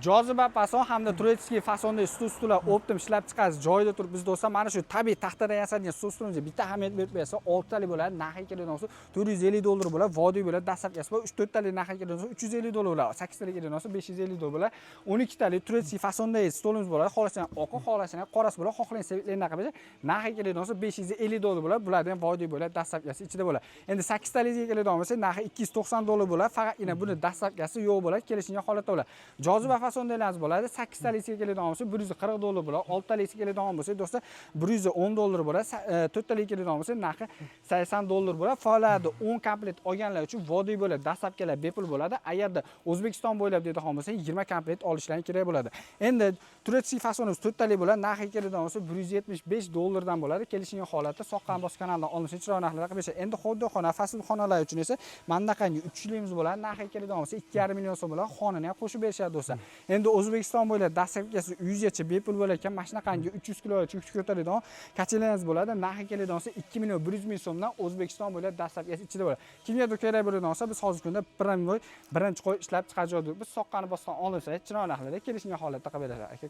Joziba fason hamda turetskiy fasonda stul-stullar optim ishlab chiqasiz. Joyida turib biz do'stlar mana shu tabiiy taxtadan yasalgan stul-stulimizni bitta ahamiyat berib bersa, 6 talik bo'ladi. Narxi keladigan bo'lsa $450 bo'ladi. Vodiy bo'ladi, dastlabkisi bor. 3-4 talik narxi keladigan bo'lsa $350 bo'ladi. 8 talik keladigan bo'lsa $550 bo'ladi. 12 talik turetskiy fasondagi stolimiz bo'ladi. Xohlasangiz oq, xohlasangiz qorasi bo'ladi. Xohlasangiz sevitlarni qilib narxi keladigan bo'lsa $550 bo'ladi. Bulardan ham vodiy bo'ladi, dastlabkisi ichida bo'ladi. Endi 8 talikga keladigan bo'lsa narxi $290 bo'ladi. Faqatgina buni dastlabkisi yo'q bo'ladi, kelishgan holatda bo'ladi. Joziba fasondalarimiz bo'ladi. 8 talikga keladigan bo'lsa $140 bo'ladi. 6 talikga keladigan bo'lsa do'stlar $110 bo'ladi. 4 talikga keladigan bo'lsa narxi $80 bo'ladi. Faoliyati 10 komplet olganlar uchun vodiy bo'ladi. Dastlabkilar bepul bo'ladi. Agarda O'zbekiston bo'ylab deydigan bo'lsa 20 komplet olishlari kerak bo'ladi. Endi turetskiy fasonimiz 4 talik bo'ladi. Narxi keladigan bo'lsa $175 dan bo'ladi. Kelishgan holatda Soqqan Boz kanalidan olinsa chiroyli narxlarda qilib berishadi. Endi xoddiqxona, fasl xonalar uchun esa mandaqangi 3 yilimiz bo'ladi. Narxi keladigan bo'lsa 2,5 million so'm bo'ladi. Xonani ham qo'shib berishadi do'stlar. Endi O'zbekiston bo'ylab dastlabkisi 100 gacha bepul bo'lar ekan, mana shunaqangi 300 kilogacha yuk ko'taradigan kachelangiz bo'ladi. Narxi keladigan bo'lsa 2 million 100 ming so'mdan O'zbekiston bo'ylab dastlabkisi ichida bo'ladi. Kimgadir kerak bo'ladigan bo'lsa biz hozirgi kunda birinchi qo'y ishlab chiqarib biz Soqqani Bosdan olinsa chiroyli narxlarda kelishgan holatda qilib beramiz aka.